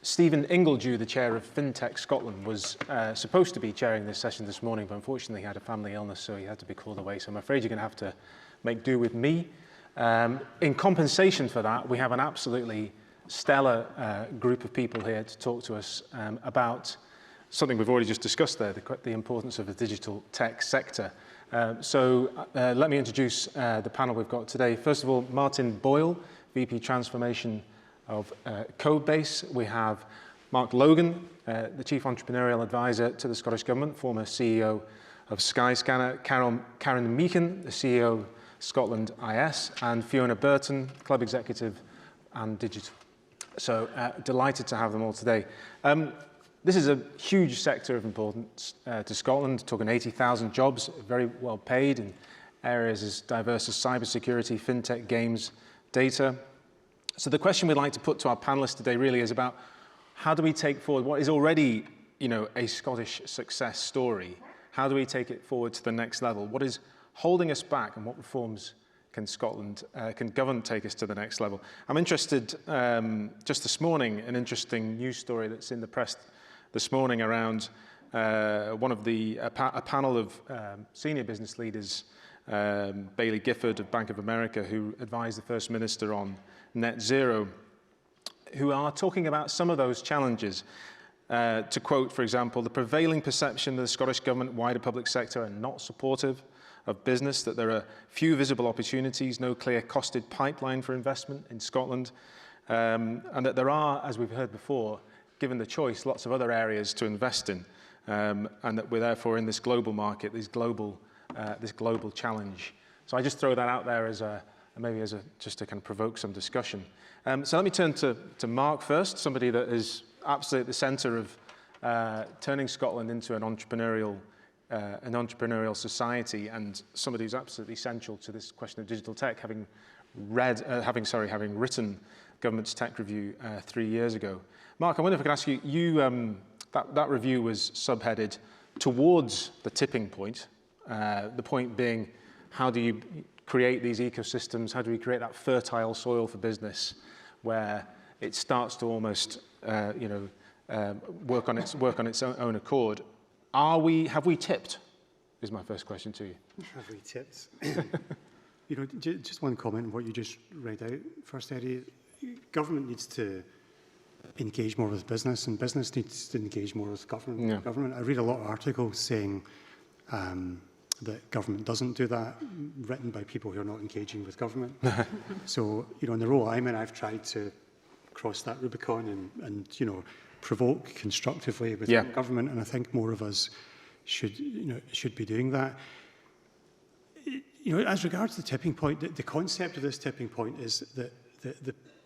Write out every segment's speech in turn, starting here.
Stephen Ingledew, the chair of Fintech Scotland, was supposed to be chairing this session this morning, but unfortunately he had a family illness, so he had to be called away. So I'm afraid you're going to have to make do with me. In compensation for that, we have an absolutely stellar group of people here to talk to us about something we've already just discussed there, the importance of the digital tech sector. Let me introduce the panel we've got today. First of all, Martin Boyle, VP Transformation of Codebase. We have Mark Logan, the Chief Entrepreneurial Advisor to the Scottish Government, former CEO of Skyscanner, Karen Meechan, the CEO of ScotlandIS, and Fiona Burton, Club Executive and Digital. So delighted to have them all today. This is a huge sector of importance to Scotland, talking 80,000 jobs, very well paid in areas as diverse as cybersecurity, fintech, games, data. So the question we'd like to put to our panelists today really is about how do we take forward what is already, a Scottish success story? How do we take it forward to the next level? What is holding us back, and what reforms can government take us to the next level? I'm interested, just this morning, an interesting news story that's in the press this morning around a panel of senior business leaders, Bailey Gifford of Bank of America, who advised the First Minister on net zero, who are talking about some of those challenges. To quote, for example, the prevailing perception of the Scottish Government, wider public sector are not supportive of business, that there are few visible opportunities, no clear costed pipeline for investment in Scotland, and that there are, as we've heard before, given the choice, lots of other areas to invest in, and that we're therefore in this global market, this global challenge. So I just throw that out there as just to kind of provoke some discussion. So let me turn to Mark first, somebody that is absolutely at the centre of turning Scotland into an entrepreneurial society, and somebody who's absolutely essential to this question of digital tech, having written government's tech review 3 years ago. Mark, I wonder if I could ask you, that review was subheaded towards the tipping point, the point being, how do you create these ecosystems? How do we create that fertile soil for business where it starts to almost, work on its own accord? Have we tipped? Is my first question to you. Have we tipped? Just one comment on what you just read out first, Eddie. Government needs to engage more with business, and business needs to engage more with government. Yeah. Government. I read a lot of articles saying that government doesn't do that, written by people who are not engaging with government. So, in the role I'm in, I've tried to cross that Rubicon and provoke constructively within government, and I think more of us should be doing that. As regards to the tipping point, the concept of this tipping point is that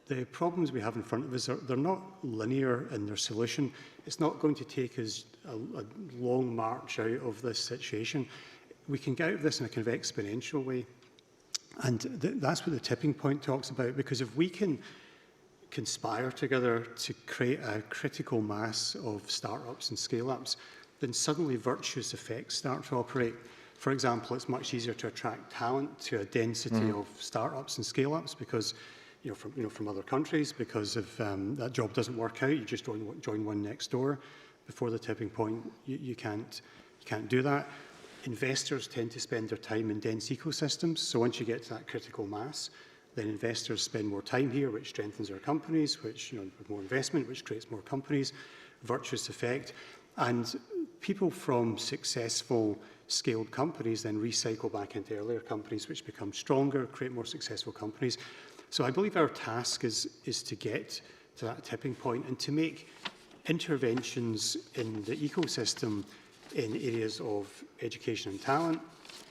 the problems we have in front of us, they're not linear in their solution. It's not going to take us a long march out of this situation. We can get out of this in a kind of exponential way. And that's what the tipping point talks about, because if we can conspire together to create a critical mass of startups and scale-ups, then suddenly virtuous effects start to operate. For example, it's much easier to attract talent to a density of startups and scale-ups because from other countries, because if that job doesn't work out, you just join one next door. Before the tipping point, you can't do that. Investors tend to spend their time in dense ecosystems. So once you get to that critical mass, then investors spend more time here, which strengthens our companies, which with more investment, which creates more companies, virtuous effect. And people from successful scaled companies then recycle back into earlier companies, which become stronger, create more successful companies. So I believe our task is to get to that tipping point and to make interventions in the ecosystem in areas of education and talent,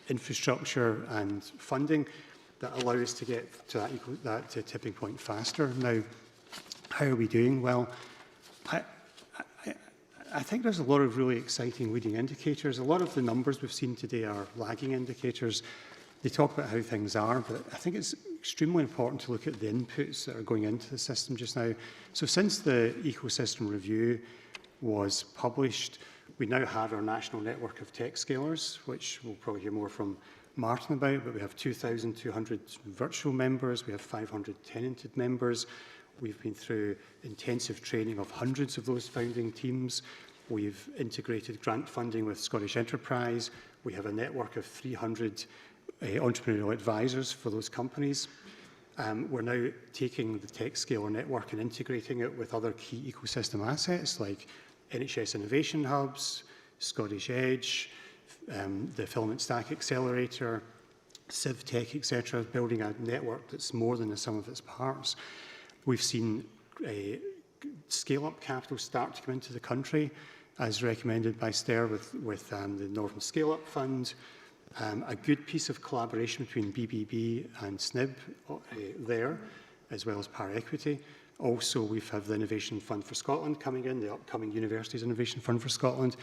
infrastructure and funding that allow us to get to that tipping point faster. Now, how are we doing? Well, I think there's a lot of really exciting leading indicators. A lot of the numbers we've seen today are lagging indicators. They talk about how things are, but I think it's extremely important to look at the inputs that are going into the system just now. So since the ecosystem review was published, we now have our national network of tech scalers, which we'll probably hear more from Martin about, but we have 2,200 virtual members, we have 500 tenanted members, We've been through intensive training of hundreds of those founding teams. We've integrated grant funding with Scottish Enterprise. We have a network of 300 entrepreneurial advisors for those companies. We're now taking the TechScaler network and integrating it with other key ecosystem assets like NHS Innovation Hubs, Scottish Edge, the Filament Stack Accelerator, CivTech, etc., building a network that's more than the sum of its parts. We've seen scale-up capital start to come into the country, as recommended by STER with the Northern Scale-Up Fund. A good piece of collaboration between BBB and SNIB there, as well as Power Equity. Also, we have the Innovation Fund for Scotland coming in, the upcoming Universities Innovation Fund for Scotland.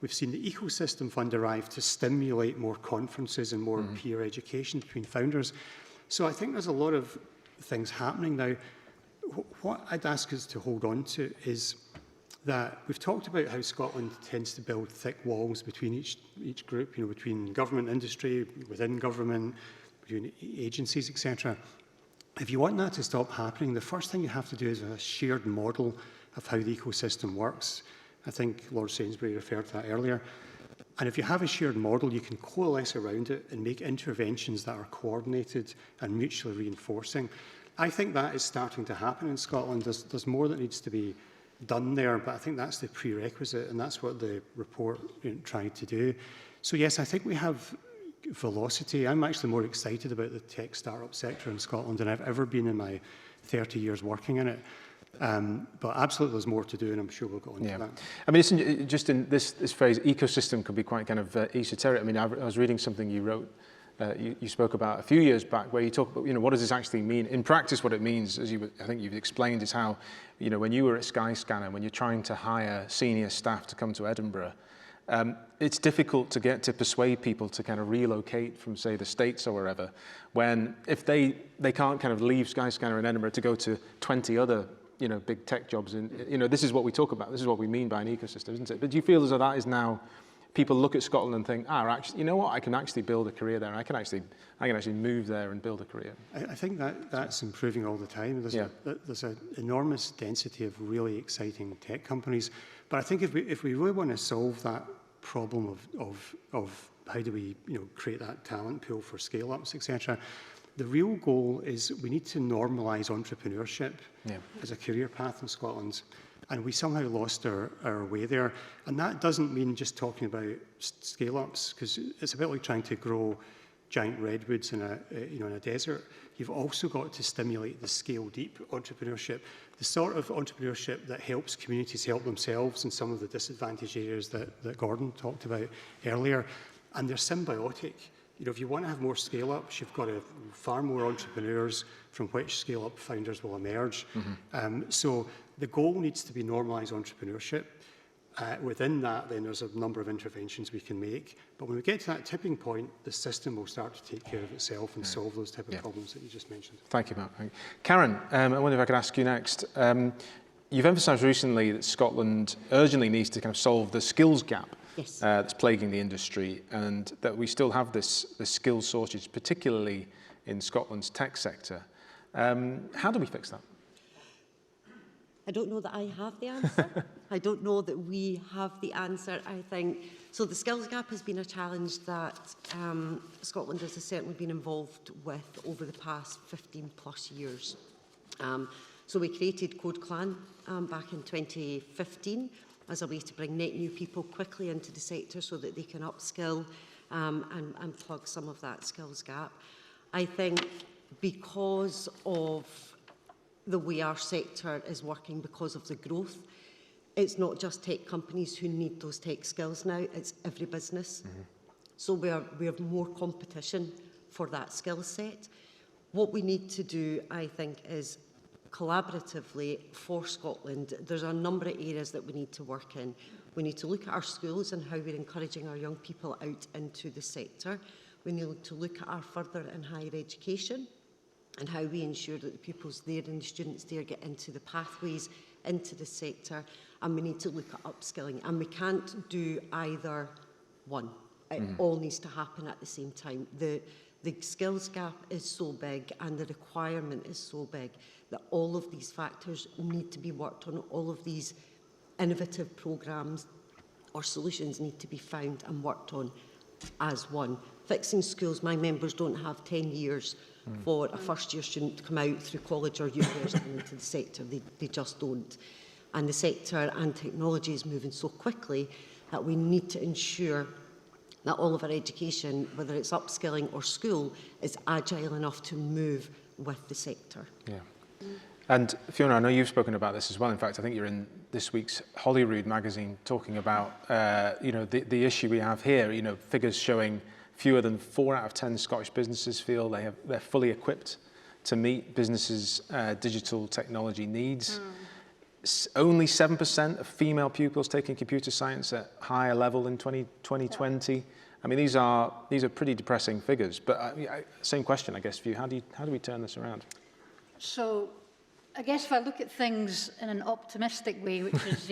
We've seen the Ecosystem Fund arrive to stimulate more conferences and more peer education between founders. So I think there's a lot of things happening now. What I'd ask us to hold on to is that we've talked about how Scotland tends to build thick walls between each group, between government, industry, within government, between agencies, etc. If you want that to stop happening, the first thing you have to do is a shared model of how the ecosystem works. I think Lord Sainsbury referred to that earlier. And if you have a shared model, you can coalesce around it and make interventions that are coordinated and mutually reinforcing. I think that is starting to happen in Scotland. There's more that needs to be done there, but I think that's the prerequisite, and that's what the report tried to do. So yes, I think we have velocity. I'm actually more excited about the tech startup sector in Scotland than I've ever been in my 30 years working in it. But absolutely there's more to do, and I'm sure we'll go on to that. I mean, just in this phrase, ecosystem could be quite kind of esoteric. I mean, I was reading something you wrote, you spoke about a few years back, where you talk about, what does this actually mean? In practice, what it means, as I think you've explained, is how, when you were at Skyscanner, when you're trying to hire senior staff to come to Edinburgh, it's difficult to persuade people to kind of relocate from, say, the States or wherever, when if they can't kind of leave Skyscanner in Edinburgh to go to 20 other big tech jobs. And, this is what we talk about. This is what we mean by an ecosystem, isn't it? But do you feel as though that is now, people look at Scotland and think, actually, you know what? I can actually build a career there. I can actually move there and build a career. I think that's improving all the time. There's an enormous density of really exciting tech companies. But I think if we really want to solve that problem of how do we create that talent pool for scale-ups, etc., the real goal is we need to normalise entrepreneurship as a career path in Scotland. And we somehow lost our way there. And that doesn't mean just talking about scale-ups, because it's a bit like trying to grow giant redwoods in a desert. You've also got to stimulate the scale-deep entrepreneurship, the sort of entrepreneurship that helps communities help themselves in some of the disadvantaged areas that Gordon talked about earlier. And they're symbiotic. If you want to have more scale-ups, you've got to have far more entrepreneurs from which scale-up founders will emerge. So the goal needs to be normalised entrepreneurship. Within that, then there's a number of interventions we can make. But when we get to that tipping point, the system will start to take care of itself and solve those type of problems that you just mentioned. Thank you, Mark. Karen, I wonder if I could ask you next. You've emphasised recently that Scotland urgently needs to kind of solve the skills gap that's plaguing the industry, and that we still have this skills shortage, particularly in Scotland's tech sector. How do we fix that? I don't know that I have the answer. I don't know that we have the answer. I think so. The skills gap has been a challenge that Scotland has certainly been involved with over the past 15 plus years. So we created CodeClan back in 2015 as a way to bring net new people quickly into the sector so that they can upskill and plug some of that skills gap. I think because of the way our sector is working, because of the growth, it's not just tech companies who need those tech skills now, it's every business. So we have more competition for that skill set. What we need to do, I think, is collaboratively for Scotland, there's a number of areas that we need to work in. We need to look at our schools and how we're encouraging our young people out into the sector. We need to look at our further and higher education and how we ensure that the pupils there and the students there get into the pathways into the sector. And we need to look at upskilling. And we can't do either one. It all needs to happen at the same time. the skills gap is so big and the requirement is so big that all of these factors need to be worked on, all of these innovative programmes or solutions need to be found and worked on as one. Fixing schools, my members don't have 10 years for a first-year student to come out through college or university into the sector. They just don't. And the sector and technology is moving so quickly that we need to ensure that all of our education, whether it's upskilling or school, is agile enough to move with the sector. Yeah. And Fiona, I know you've spoken about this as well. In fact, I think you're in this week's Holyrood magazine talking about, the issue we have here, figures showing fewer than 4 out of 10 Scottish businesses feel they're fully equipped to meet businesses' digital technology needs. Only 7% of female pupils taking computer science at higher level in 2020. I mean, these are pretty depressing figures. But same question, I guess, for you. How do we turn this around? So, I guess if I look at things in an optimistic way, which is,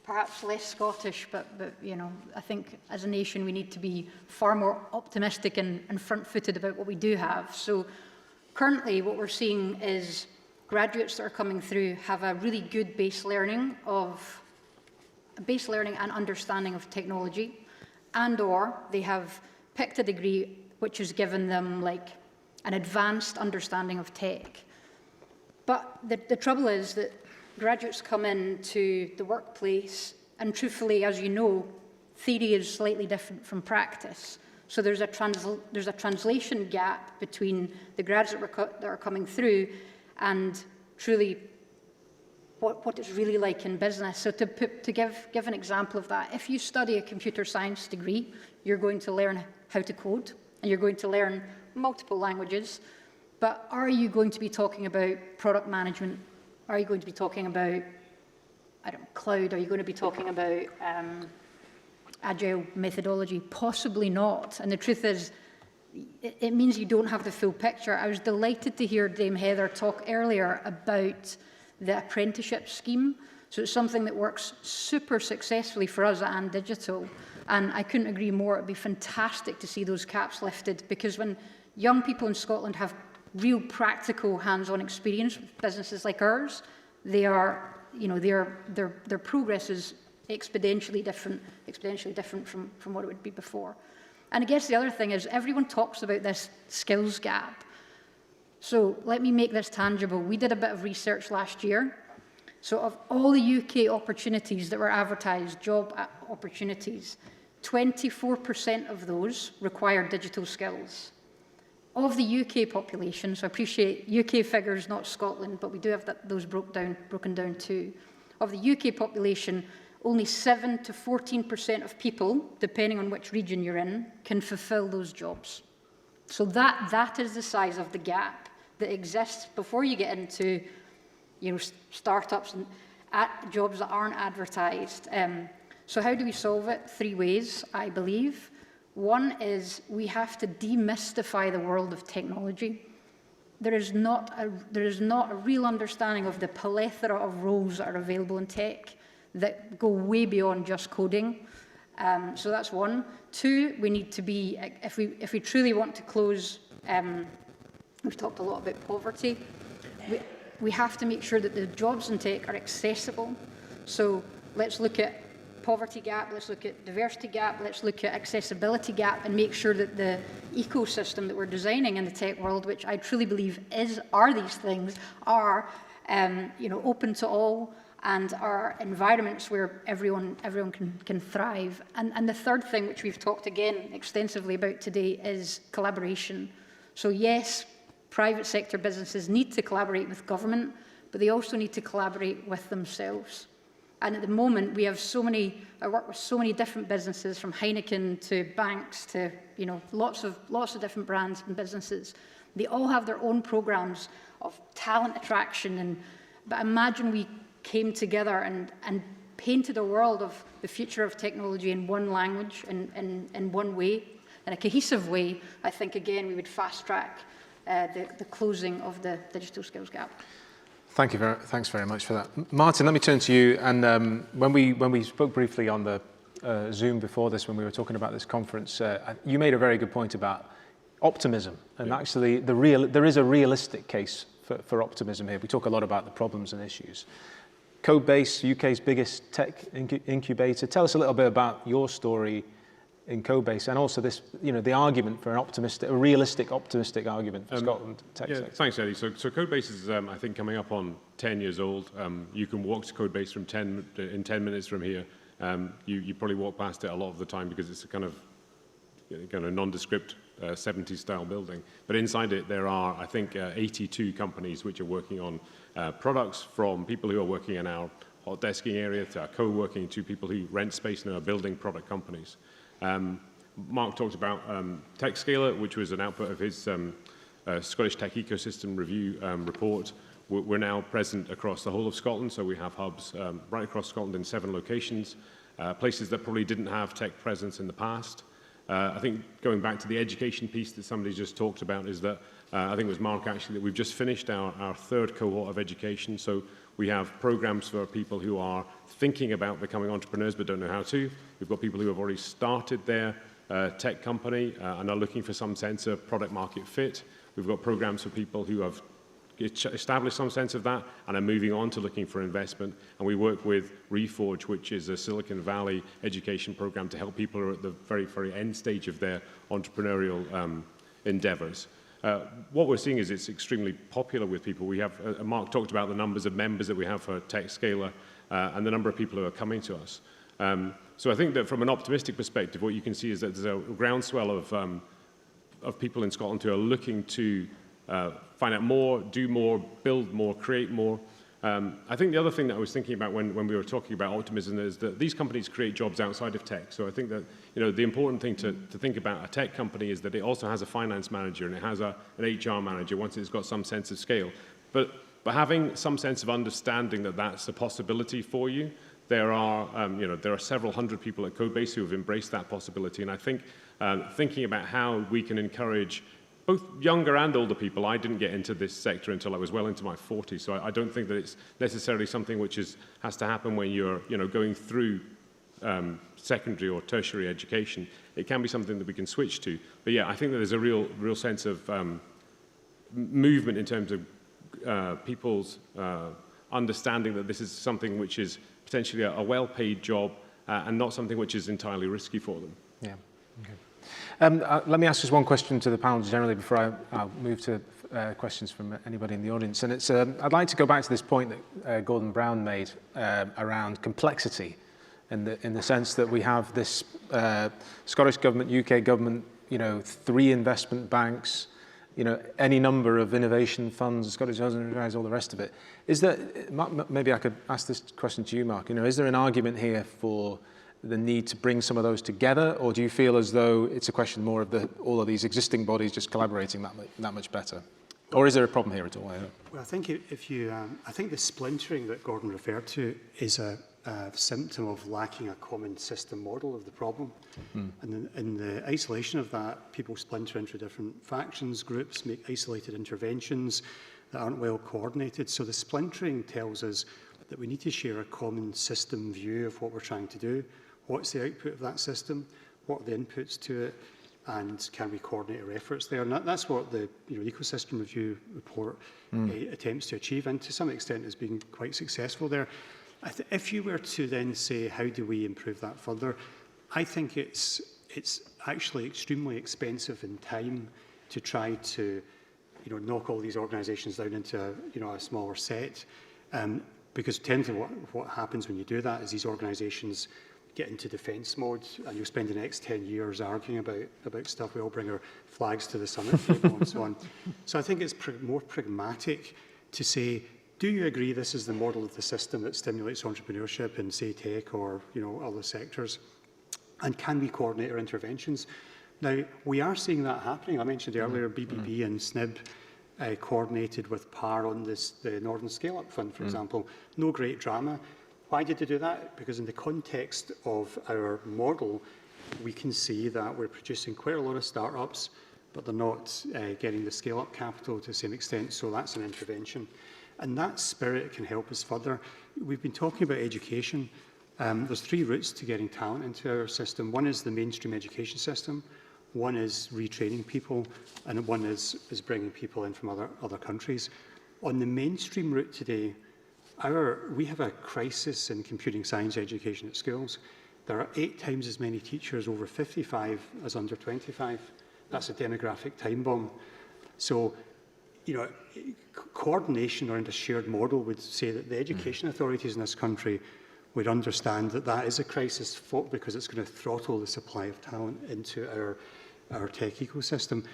perhaps less Scottish, but I think as a nation we need to be far more optimistic and front-footed about what we do have. So, currently, what we're seeing is graduates that are coming through have a really good base learning and understanding of technology, and/or they have picked a degree which has given them like an advanced understanding of tech. But the trouble is that graduates come into the workplace, and truthfully, as you know, theory is slightly different from practice. So there's a translation gap between the graduates that are coming through and truly what it's really like in business. So to give an example of that, if you study a computer science degree, you're going to learn how to code, and you're going to learn multiple languages. But are you going to be talking about product management? Are you going to be talking about, cloud? Are you going to be talking about agile methodology? Possibly not. And the truth is, it means you don't have the full picture. I was delighted to hear Dame Heather talk earlier about the apprenticeship scheme. So it's something that works super successfully for us at Digital. And I couldn't agree more. It'd be fantastic to see those caps lifted, because when young people in Scotland have real practical hands-on experience with businesses like ours, their progress is exponentially different from what it would be before. And I guess the other thing is everyone talks about this skills gap. So let me make this tangible. We did a bit of research last year. So of all the UK opportunities that were advertised, job opportunities, 24% of those require digital skills. Of the UK population, so I appreciate UK figures, not Scotland, but we do have those broken down too. Of the UK population, only 7 to 14% of people, depending on which region you're in, can fulfill those jobs. So that is the size of the gap that exists before you get into startups and jobs that aren't advertised. So how do we solve it? 3 ways, I believe. One is we have to demystify the world of technology. There is not a real understanding of the plethora of roles that are available in tech that go way beyond just coding. So that's one. 2, we need to be, if we truly want to close, we've talked a lot about poverty, we have to make sure that the jobs in tech are accessible. So let's look at poverty gap, let's look at diversity gap, let's look at accessibility gap, and make sure that the ecosystem that we're designing in the tech world, which I truly believe are these things, are open to all and are environments where everyone can thrive. And the third thing, which we've talked again extensively about today, is collaboration. So yes, private sector businesses need to collaborate with government, but they also need to collaborate with themselves. And at the moment, we have I work with so many different businesses, from Heineken to banks to, lots of different brands and businesses. They all have their own programs of talent attraction. But imagine we came together and painted a world of the future of technology in one language, in one way, in a cohesive way. I think, again, we would fast track the closing of the digital skills gap. Thanks very much for that. Martin, let me turn to you. And when we spoke briefly on the Zoom before this, when we were talking about this conference, you made a very good point about optimism. And actually, there is a realistic case for optimism here. We talk a lot about the problems and issues. Codebase, UK's biggest tech incubator. Tell us a little bit about your story in Codebase, and also this, the argument for a realistic, optimistic argument for Scotland tech sector. Thanks, Eddie. So Codebase is, I think, coming up on 10 years old. You can walk to Codebase in 10 minutes from here. You probably walk past it a lot of the time because it's a kind of nondescript 70s style building. But inside it, there are, I think, 82 companies which are working on products, from people who are working in our hot desking area to our co-working, to people who rent space and are building product companies. Mark talked about TechScaler, which was an output of his Scottish Tech Ecosystem Review report. We're now present across the whole of Scotland, so we have hubs right across Scotland in 7 locations, places that probably didn't have tech presence in the past. I think going back to the education piece that somebody just talked about is that, I think it was Mark actually, that we've just finished our 3rd cohort of education. So we have programs for people who are thinking about becoming entrepreneurs but don't know how to. We've got people who have already started their tech company and are looking for some sense of product market fit. We've got programs for people who have established some sense of that and are moving on to looking for investment. And we work with Reforge, which is a Silicon Valley education program to help people who are at the very, very end stage of their entrepreneurial endeavors. What we're seeing is it's extremely popular with people. We have, Mark talked about the numbers of members that we have for TechScaler and the number of people who are coming to us. So I think that from an optimistic perspective, what you can see is that there's a groundswell of people in Scotland who are looking to find out more, do more, build more, create more. I think the other thing that I was thinking about when we were talking about optimism is that these companies create jobs outside of tech. So I think that the important thing to think about a tech company is that it also has a finance manager and it has an HR manager once it's got some sense of scale. But having some sense of understanding that that's a possibility for you, there are several hundred people at Codebase who have embraced that possibility. And I think thinking about how we can encourage both younger and older people. I didn't get into this sector until I was well into my 40s, so I don't think that it's necessarily something which has to happen when you're going through secondary or tertiary education. It can be something that we can switch to. But yeah, I think that there's a real sense of movement in terms of people's understanding that this is something which is potentially a well-paid job and not something which is entirely risky for them. Yeah. Okay. Let me ask just one question to the panel generally before I'll move to questions from anybody in the audience. And it's I'd like to go back to this point that Gordon Brown made around complexity, in the sense that we have this Scottish government, UK government, 3 investment banks, any number of innovation funds, Scottish Housing Enterprise, all the rest of it. Is there, maybe I could ask this question to you, Mark, is there an argument here for the need to bring some of those together, or do you feel as though it's a question more of all of these existing bodies just collaborating that much better? Or is there a problem here at all? Well, I think I think the splintering that Gordon referred to is a symptom of lacking a common system model of the problem. And in the isolation of that, people splinter into different factions, groups, make isolated interventions that aren't well coordinated. So the splintering tells us that we need to share a common system view of what we're trying to do. What's the output of that system? What are the inputs to it? And can we coordinate our efforts there? And that's what the Ecosystem Review report attempts to achieve, and to some extent has been quite successful there. If you were to then say, how do we improve that further? I think it's actually extremely expensive in time to try to knock all these organisations down into a smaller set. Because technically what happens when you do that is these organisations get into defence mode, and you'll spend the next 10 years arguing about stuff. We all bring our flags to the summit table and so on. So I think it's more pragmatic to say, do you agree this is the model of the system that stimulates entrepreneurship in, say, tech or other sectors? And can we coordinate our interventions? Now, we are seeing that happening. I mentioned earlier BBB and SNIB coordinated with PAR on the Northern Scale-Up Fund, for example. No great drama. Why did they do that? Because in the context of our model, we can see that we're producing quite a lot of startups, but they're not getting the scale-up capital to the same extent, so that's an intervention. And that spirit can help us further. We've been talking about education. There's 3 routes to getting talent into our system. One is the mainstream education system. One is retraining people, and one is bringing people in from other countries. On the mainstream route today, we have a crisis in computing science education at schools. There are 8 times as many teachers over 55 as under 25. That's a demographic time bomb. So, you know, coordination around a shared model would say that the education authorities in this country would understand that that is a crisis because it's going to throttle the supply of talent into our tech ecosystem.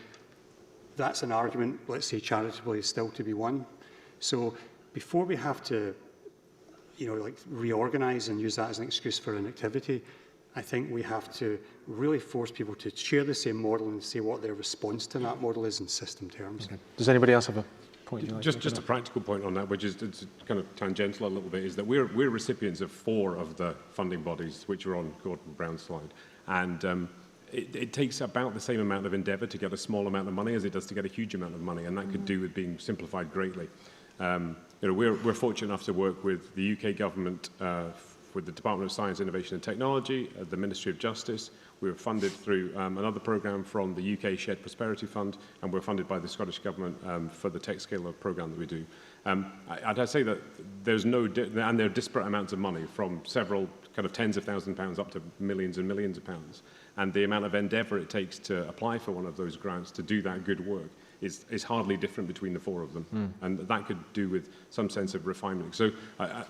That's an argument, let's say, charitably, still to be won. So before we have to, you know, like reorganise and use that as an excuse for inactivity, I think we have to really force people to share the same model and say what their response to that model is in system terms. Okay. Does anybody else have a point? Just a practical point on that, which is it's kind of tangential a little bit, is that we're recipients of 4 of the funding bodies, which are on Gordon Brown's slide. And it takes about the same amount of endeavour to get a small amount of money as it does to get a huge amount of money, and that could do with being simplified greatly. You know, we're fortunate enough to work with the UK government, with the Department of Science, Innovation and Technology, the Ministry of Justice. We were funded through another programme from the UK Shared Prosperity Fund, and we're funded by the Scottish Government for the Tech Scaler programme that we do. I'd say that there's and there are disparate amounts of money from several kind of tens of thousands of pounds up to millions and millions of pounds. And the amount of endeavour it takes to apply for one of those grants to do that good work is hardly different between the 4 of them. And that could do with some sense of refinement. So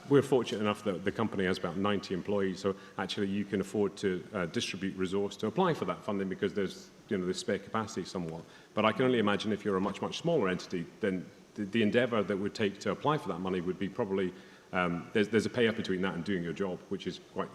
we're fortunate enough that the company has about 90 employees, so actually you can afford to distribute resource to apply for that funding because there's, you know, there's spare capacity somewhat. But I can only imagine if you're a much, much smaller entity, then the endeavour that would take to apply for that money would be probably, there's a pay-up between that and doing your job, which is quite,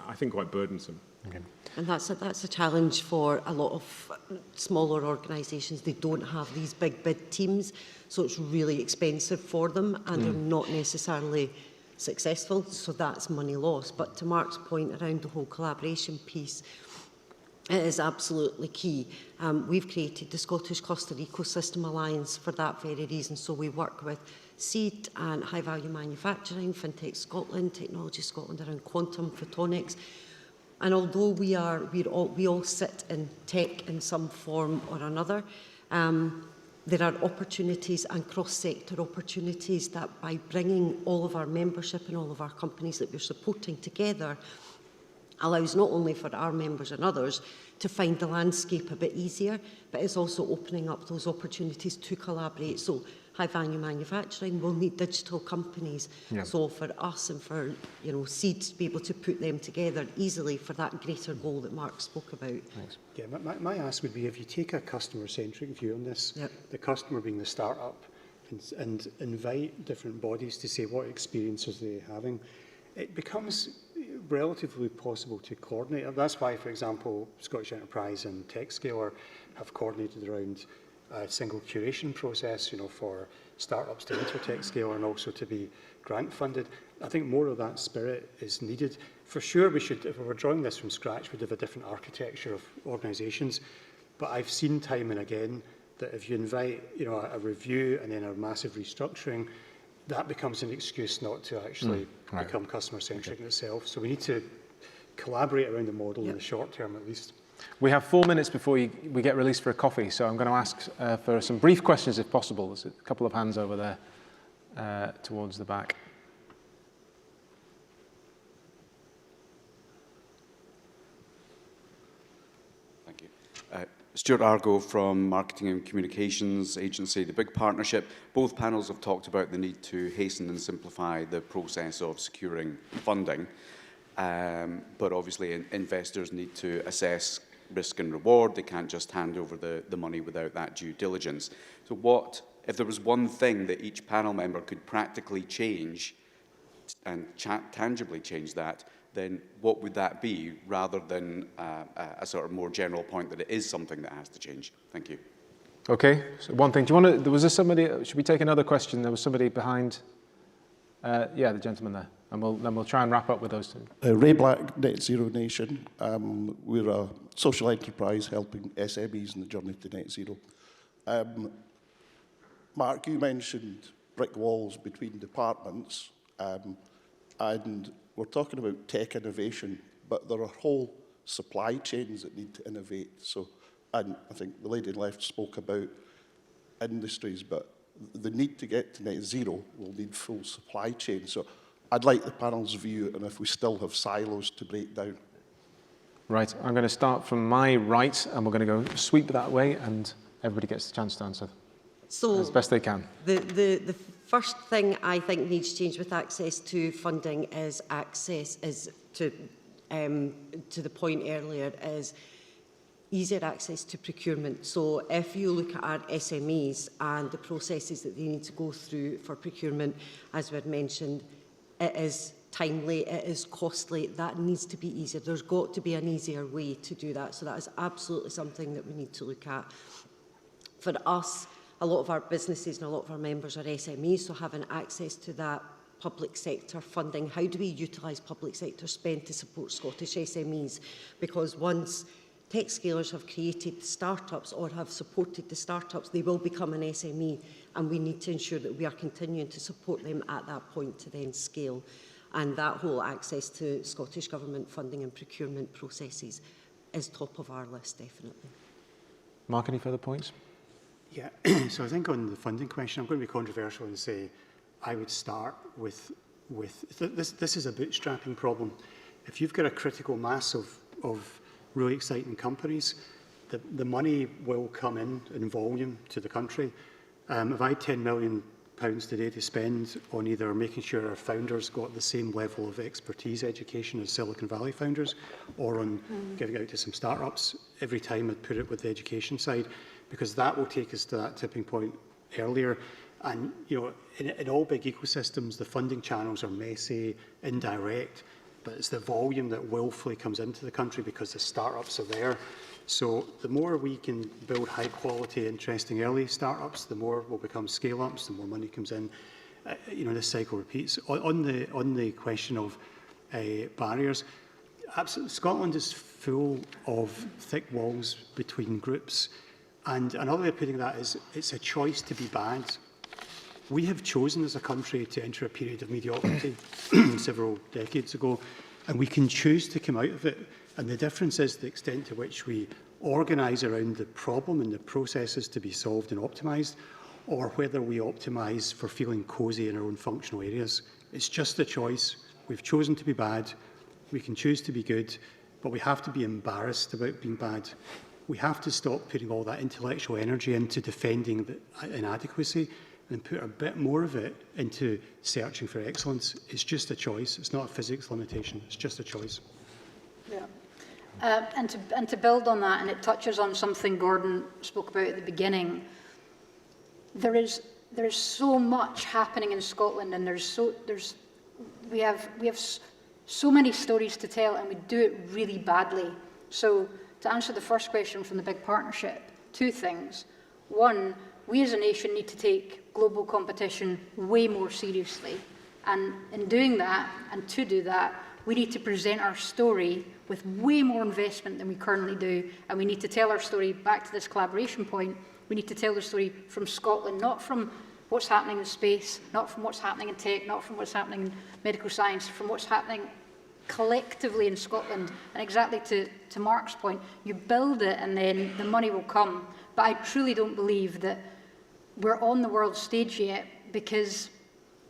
I think, quite burdensome. Okay. And that's a challenge for a lot of smaller organisations. They don't have these big bid teams, so it's really expensive for them, and they're not necessarily successful, so that's money lost. But to Mark's point around the whole collaboration piece, it is absolutely key. We've created the Scottish Cluster Ecosystem Alliance for that very reason. So we work with SEED and High Value Manufacturing, Fintech Scotland, Technology Scotland around quantum photonics. And although we all sit in tech in some form or another, there are opportunities and cross-sector opportunities that by bringing all of our membership and all of our companies that we're supporting together allows not only for our members and others to find the landscape a bit easier, but it's also opening up those opportunities to collaborate. So high-value manufacturing will need digital companies. Yeah. So for us and for, you know, SEED to be able to put them together easily for that greater goal that Mark spoke about. Thanks. Yeah, my ask would be, if you take a customer-centric view on this, yep. the customer being the start-up, and invite different bodies to say what experiences they're having, it becomes relatively possible to coordinate. That's why, for example, Scottish Enterprise and TechScaler have coordinated around a single curation process, you know, for startups to enter TechScaler and also to be grant funded. I think more of that spirit is needed. For sure, we should, if we were drawing this from scratch, we'd have a different architecture of organisations. But I've seen time and again that if you invite, you know, a review and then a massive restructuring, that becomes an excuse not to actually become customer-centric in itself. So we need to collaborate around the model in the short term, at least. We have 4 minutes before we get released for a coffee, so I'm going to ask for some brief questions if possible. There's a couple of hands over there towards the back. Thank you. Stuart Argo from Marketing and Communications Agency, the big partnership. Both panels have talked about the need to hasten and simplify the process of securing funding. But obviously investors need to assess risk and reward. They can't just hand over the money without that due diligence. So what, if there was one thing that each panel member could practically change and tangibly change that, then what would that be, rather than a sort of more general point that it is something that has to change? Thank you. Okay, so one thing, do you want to, was there somebody, should we take another question? There was somebody behind, yeah, the gentleman there. And then we'll try and wrap up with those two. Ray Black, Net Zero Nation. We're a social enterprise helping SMEs in the journey to net zero. Mark, you mentioned brick walls between departments, and we're talking about tech innovation, but there are whole supply chains that need to innovate. So and I think the lady left spoke about industries, but the need to get to net zero will need full supply chain. So I'd like the panel's view on if we still have silos to break down. Right, I'm going to start from my right, and we're going to go sweep that way, and everybody gets the chance to answer as best they can. The first thing I think needs to change with access to funding is to the point earlier, is easier access to procurement. So if you look at our SMEs and the processes that they need to go through for procurement, as we had mentioned, it is timely, it is costly, that needs to be easier. There's got to be an easier way to do that. So that is absolutely something that we need to look at. For us, a lot of our businesses and a lot of our members are SMEs, so having access to that public sector funding, how do we utilise public sector spend to support Scottish SMEs? Because once tech scalers have created startups or have supported the startups, they will become an SME, and we need to ensure that we are continuing to support them at that point to then scale. And that whole access to Scottish Government funding and procurement processes is top of our list, definitely. Mark, any further points? Yeah, so I think on the funding question, I'm going to be controversial and say I would start with this is a bootstrapping problem. If you've got a critical mass of really exciting companies, the money will come in volume to the country. If I had £10 million today to spend on either making sure our founders got the same level of expertise education as Silicon Valley founders, or on giving out to some startups, every time I'd put it with the education side, because that will take us to that tipping point earlier. And you know, in all big ecosystems, the funding channels are messy, indirect, but it's the volume that willfully comes into the country because the startups are there. So the more we can build high quality, interesting early startups, the more will become scale ups, the more money comes in. You know, this cycle repeats. On the question of barriers, absolutely, Scotland is full of thick walls between groups. And another way of putting that is it's a choice to be bad. We have chosen as a country to enter a period of mediocrity several decades ago, and we can choose to come out of it. And the difference is the extent to which we organise around the problem and the processes to be solved and optimised, or whether we optimise for feeling cosy in our own functional areas. It's just a choice. We've chosen to be bad. We can choose to be good, but we have to be embarrassed about being bad. We have to stop putting all that intellectual energy into defending the inadequacy and put a bit more of it into searching for excellence. It's just a choice. It's not a physics limitation. It's just a choice. Yeah. And to build on that, and it touches on something Gordon spoke about at the beginning, there is so much happening in Scotland, and we have so many stories to tell, and we do it really badly. So to answer the first question from the big partnership, two things. One, we as a nation need to take global competition way more seriously. And in doing that, and to do that, we need to present our story with way more investment than we currently do. And we need to tell our story, back to this collaboration point, we need to tell the story from Scotland, not from what's happening in space, not from what's happening in tech, not from what's happening in medical science, from what's happening collectively in Scotland. And exactly to Mark's point, you build it and then the money will come. But I truly don't believe that we're on the world stage yet because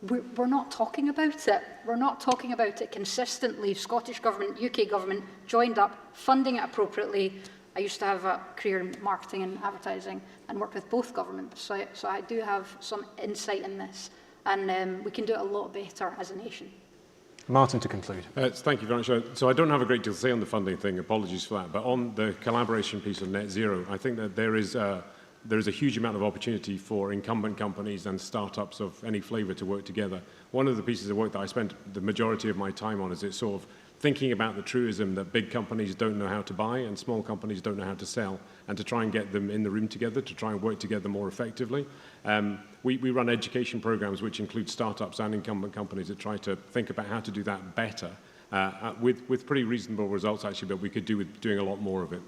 we're not talking about it. We're not talking about it consistently. Scottish Government, UK Government joined up, funding it appropriately. I used to have a career in marketing and advertising and worked with both governments. So I do have some insight in this. And we can do it a lot better as a nation. Martin, to conclude. Thank you very much. So I don't have a great deal to say on the funding thing, apologies for that, but on the collaboration piece of net zero, I think that there is a huge amount of opportunity for incumbent companies and startups of any flavour to work together. One of the pieces of work that I spent the majority of my time on is it's sort of thinking about the truism that big companies don't know how to buy and small companies don't know how to sell, and to try and get them in the room together, to try and work together more effectively. We run education programs which include startups and incumbent companies that try to think about how to do that better, with pretty reasonable results actually, but we could do with doing a lot more of it.